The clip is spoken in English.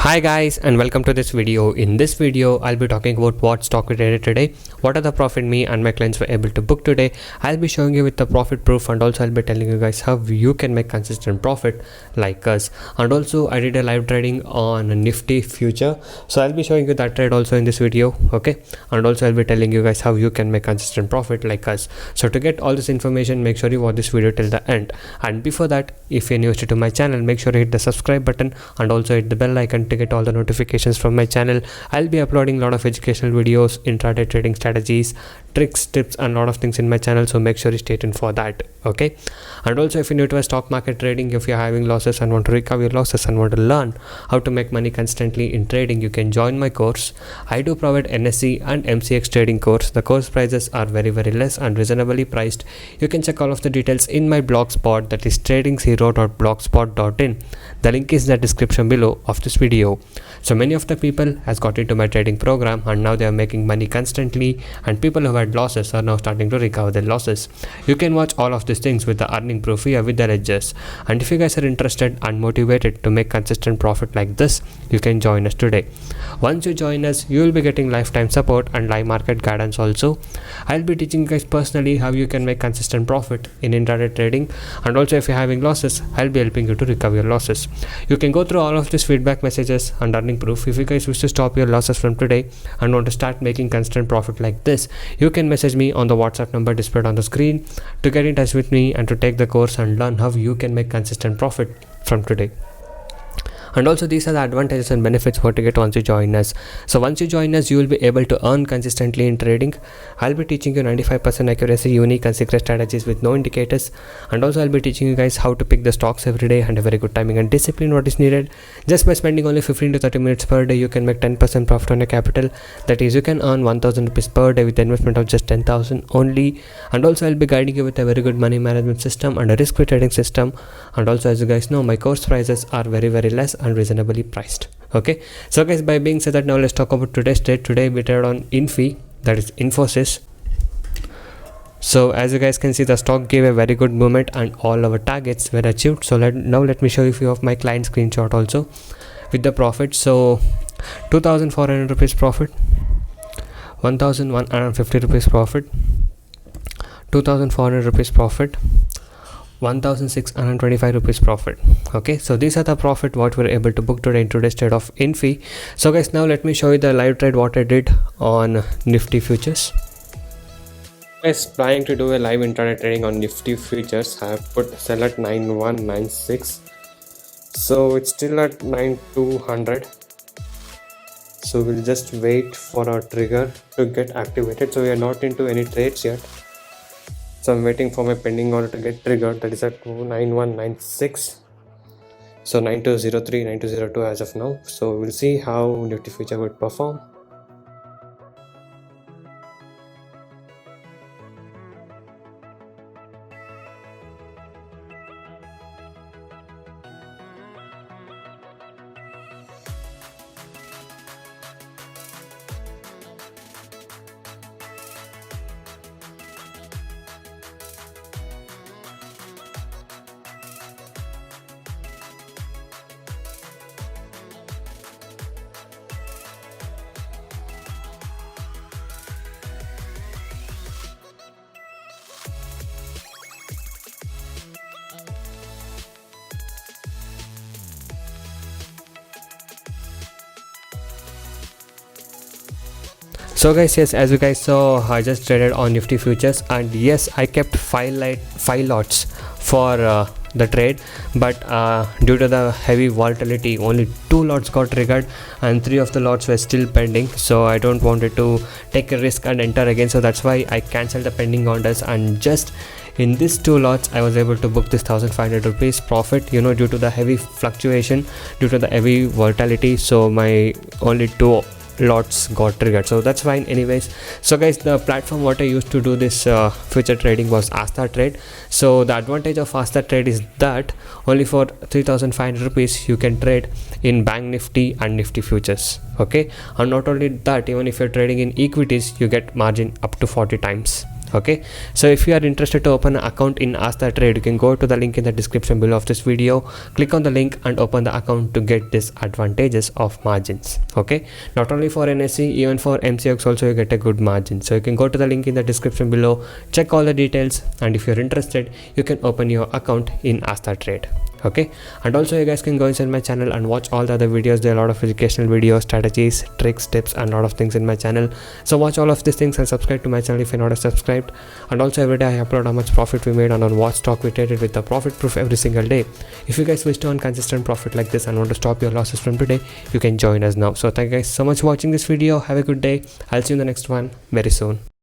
Hi guys, and welcome to this video. In this video I'll be talking about what stock we traded today, what are the profit me and my clients were able to book today. I'll be showing you with the profit proof, and also I'll be telling you guys how you can make consistent profit like us. And also I did a live trading on a Nifty future, so I'll be showing you that trade also in this video. Okay, and also I'll be telling you guys how you can make consistent profit like us. So to get all this information, make sure you watch this video till the end. And before that, if you're new to my channel, make sure you hit the subscribe button and also hit the bell icon to get all the notifications from my channel. I'll be uploading a lot of educational videos, intraday trading strategies, tricks, tips, and a lot of things in my channel, so make sure you stay tuned for that. Okay, and also if you're new to stock market trading, if you're having losses and want to recover your losses and want to learn how to make money constantly in trading, you can join my course. I do provide NSE and MCX trading course. The course prices are very less and reasonably priced. You can check all of the details in my blogspot, that is tradingzero.blogspot.in. The link is in the description below of this video. So many of the people has got into my trading program and now they are making money constantly, and people who had losses are now starting to recover their losses. You can watch all of these things with the earning proof here with the ledgers. And if you guys are interested and motivated to make consistent profit like this, you can join us today. Once you join us, you will be getting lifetime support and live market guidance also. I'll be teaching you guys personally how you can make consistent profit in intraday trading, and also if you're having losses, I'll be helping you to recover your losses. You can go through all of these feedback messages and earning proof. If you guys wish to stop your losses from today and want to start making consistent profit like this, you can message me on the WhatsApp number displayed on the screen to get in touch with me and to take the course and learn how you can make consistent profit from today. And also these are the advantages and benefits what you get once you join us. So once you join us, you will be able to earn consistently in trading. I'll be teaching you 95% accuracy, unique and secret strategies with no indicators. And also I'll be teaching you guys how to pick the stocks every day and a very good timing and discipline what is needed. Just by spending only 15 to 30 minutes per day, you can make 10% profit on your capital. That is, you can earn 1000 rupees per day with the investment of just 10,000 only. And also I'll be guiding you with a very good money management system and a risk-free trading system. And also, as you guys know, my course prices are very less and reasonably priced. Okay, so guys, by being said that, now let's talk about today's trade. Today we traded on Infi, that is Infosys. So as you guys can see, the stock gave a very good movement and all our targets were achieved. So now let me show you a few of my client screenshot also with the profit. So 2400 rupees profit, 1150 rupees profit, 2400 rupees profit, 1625 rupees profit. Okay, so these are the profit what we're able to book today in today's trade of Infi. So guys, now let me show you the live trade what I did on Nifty futures. Guys, planning to do a live intraday trading on Nifty futures. I have put sell at 9196, so it's still at 9200. So we'll just wait for our trigger to get activated. So we are not into any trades yet, so I'm waiting for my pending order to get triggered. That is at 9196. So 9203, 9202 as of now. So we'll see how Nifty future would perform. So guys, yes, as you guys saw, I just traded on Nifty futures, and yes, I kept 5 lots for the trade, but due to the heavy volatility, only 2 lots got triggered and 3 of the lots were still pending. So I don't wanted to take a risk and enter again, so that's why I cancelled the pending orders, and just in these 2 lots I was able to book this 1500 rupees profit, you know, due to the heavy fluctuation, due to the heavy volatility. So my only 2 lots got triggered, so that's fine anyways. So guys, the platform what I used to do this future trading was Asta Trade. So the advantage of Asta Trade is that only for 3500 rupees you can trade in Bank Nifty and Nifty futures. Okay, and not only that, even if you're trading in equities, you get margin up to 40 times. Okay, so if you are interested to open an account in Ask the Trade, you can go to the link in the description below of this video, click on the link and open the account to get this advantages of margins. Okay, not only for NSE, even for MCX also you get a good margin. So you can go to the link in the description below, check all the details, and if you're interested, you can open your account in Ask the Trade. Okay, and also you guys can go inside my channel and watch all the other videos. There are a lot of educational videos, strategies, tricks, tips, and a lot of things in my channel. So watch all of these things and subscribe to my channel if you're not subscribed. And also every day I upload how much profit we made and on what stock we traded with the profit proof every single day. If you guys wish to earn consistent profit like this and want to stop your losses from today, you can join us now. So thank you guys so much for watching this video. Have a good day. I'll see you in the next one very soon.